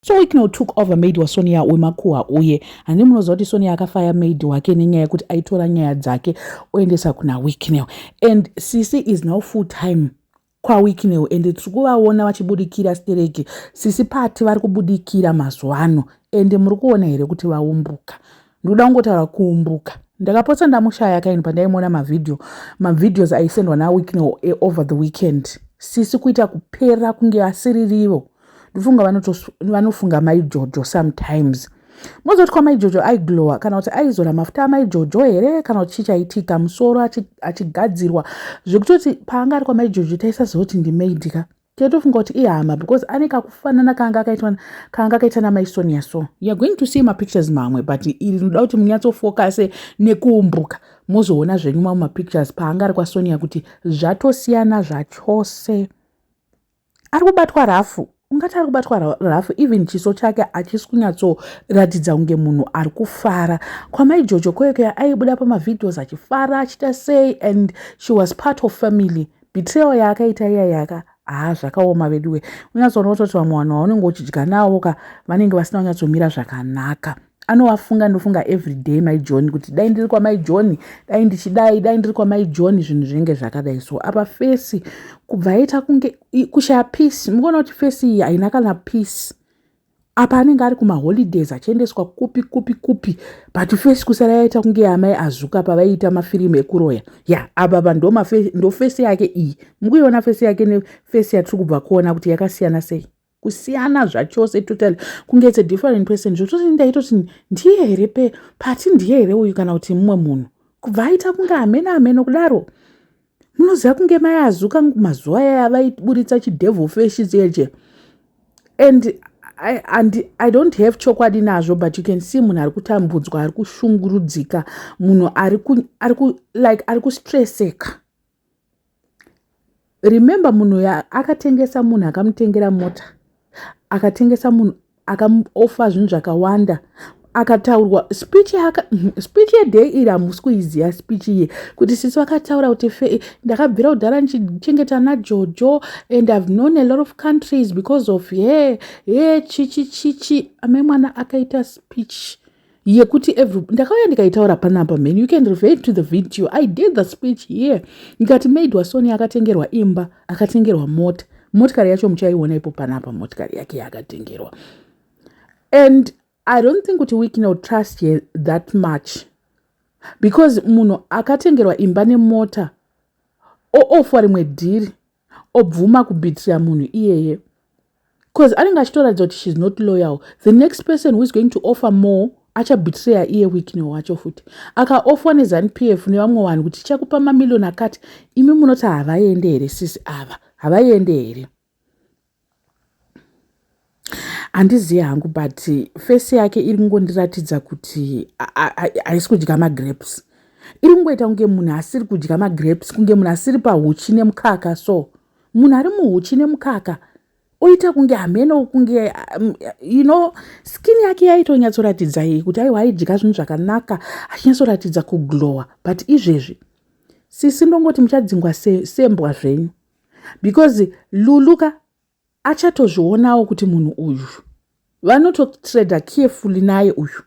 So Weeknow took over maid waSonia wemakhuwa uye and munozwa kuti Sonia akafaya maid wake nenyaya yekuti aitora nyaya dzake oendesa kuna Weeknow, and Sisi is now full time kwa Weeknow, and tiri kuvaona vachibudikira stereki. Sisi pati vari kubudikira mazuva ano, and muri kuona here kuti vaumbuka. Ndoda kungotaura kuumbuka. Ndakapotsa ndamushaya kaini pandaimuona mavideos aisendwa naWeeknow over the weekend. Sisi kuita kupera kunge asiririvo. Ndofunga vanofunga maijojo sometimes. Mozoti kwa maijojo aiglowa kana kuti aizora mafuta amaijojo here kana kuti chichaitika musoro achigadzirwa zvekutoti paanga ari kwa maijojo taisazoti ndimaid ka tofunga kuti ihama because ane kakufanana kaanga akaita namaiSonia. So you're going to see mapictures mamwe, but iri rinoda kuti munyatsofokase nekuumbuka mozoona zvenyu mamwe mapictures paanga ari kwaSonia kuti zvatosiyana zvachose. Ari kubatwa rafu, ungati ari kubatwa rafu, even chiso chake hachisi kunyatsoratidza kunge munhu ari kufara. Kwamaijojo kwekeya aibuda pamavideos achifara achita sei, and she was part of family. Betrayal yaakaita iyayaka zvakaoma veduwe. Unyatsoona kutoti vamwe vanhu vaunenge uchidya navo vanenge vasina kunyatsomira zvakanaka. Anovafunga ndofunga everyday maiJoni kuti dai ndiri kwamaiJoni, dai ndichidai, dai ndiri kwamaiJoni, zvinhu zvinenge zvakadai. So apa fesi kubva aita kunge kushaya peace. Mukuona kuti fesi iyi haina kana peace. Apa anenge ari kumaholidays achiendeswa kupi, but fesi kusara yaita kunge amai azuka pavaiita mafirimu ekuroya. Apa ndo fesi yake iyi. Mukuiona fesi yake nefesi yatiri kubva kuona kuti yakasiyana sei. Kusiyana zvachose totally, kunge it's a different person. Zvototi ndaitoti ndiye here pati ndiye here uyu kana kuti mumwe munhu. Kubva aita kunge ameno kudaro. Munoziva kunge mai azuka mazuva aya avaiburitsa chidevil fish cheche. And I don't have chokwadi nazvo, but you can see munhu ari kutambudzwa, ari kushungurudzika, munhu ari kustresseka. Remember munhu akatengesa munhu akamutengera mota, akatengesa munhu akamuofa zvinhu zvakawanda, akataurwa speech yeday iri hamusi kuiziva speech iye kuti sisi vakataura kuti ndakabvira kudhara ndichichengeta naJojo and I've known a lot of countries because of chichi. Ame mwana akaita speech yekuti ndakauya ndikaitaura panapa, man, you can refer to the video. I did the speech here. Ndikati maid waSonia akatengerwa imba, akatengerwa motikari yacho muchaiona ipo panapa, motikari yake yakatengerwa. And I don't think kuti Weeknow trust her that much, because munhu akatengerwa imba nemota oofwa rimwe dhiri obvuma kubhitira munhu iyeye, because anenge achitoratidza kuti she's not loyal. The next person who is going to offer more achabhitira iye Weeknow wacho futi. Akaofwa neZANU-PF nevamwe vanhu kuti tichakupa mamilioni akati, imi munoti havaende here sisi ava, havaende here. Handizivi hangu, but fesi yake iri kungondiratidza kuti haisi kudya magrapes. Iri kungoita kunge munhu asiri kudya magrapes, kunge munhu asiri pahuchi nemukaka. So munhu ari muhuchi nemukaka oita kunge hameno, kunge skin yake yaitonyatsoratidza kuti aiwa aidya zvinhu zvakanaka, achinyatsoratidza kuglowa. But izvezvi sisi ndongoti muchadzingwa sembwa zvenyu, because Luluka achatozvionawo kuti munhu uyu vanototreda carefully naye uyu.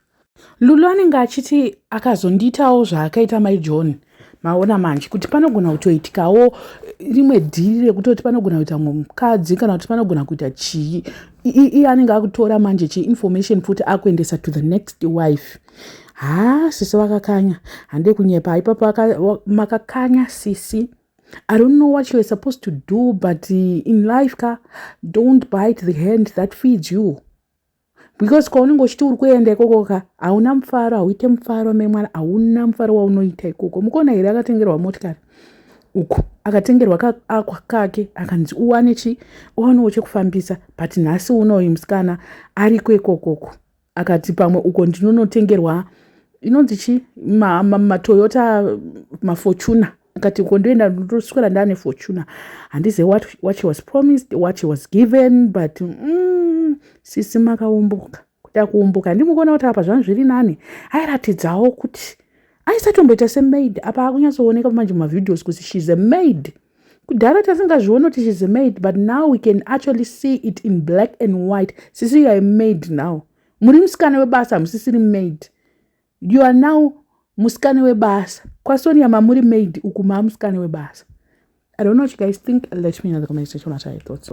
Lulu anenge achiti akazondiitawo zvaakaita maiJoni, maona manje kuti panogona kutoitikawo rimwe dhiri rekutoti panogona kuita mumwe mukadzi kana kuti panogona kuita chii. Iye anenge akutora manje chiinformation futi akuendesa to the next wife. Sisi vakakanya, hande kunyepa ipapo makakanya sisi. I don't know what you are supposed to do, but in life, don't bite the hand that feeds you. Because kwaunenge uchiti uri kuenda ikoko hauna mufaro, hauite mufaro memwana, hauna mufaro waunoita ikoko. Mukuona here akatengerwa motikari uku, akatengerwa kake, akanzi uwanewo chekufambisa, but nhasi unoyu musikana ariko ikokoko. Akati pamwe uko ndinonotengerwa inonzi chi matoyota mafortuna. Akati kondoenda ndoswera ndane Fortuna. Handizivi what she was promised, what she was given, but sisi makaumbuka. Kuda kuumbuka ndimukuona kuti apa zvangu zviri nani. Airatidzawo kuti aisatomboita semaid. Apa akunyatsooneka manje mumavideos kuti she's a maid. kudhara tasingazvioni kuti she's a maid, but now we can actually see it in black and white. Sisi, you are a maid now. Muri musikana webasa, hamusisiri maid. You are now musikana webasa. Kwa Sonia mamuri maid, uku musikana webasa. I don't know what you guys think. Let me know in the comment section what are your thoughts.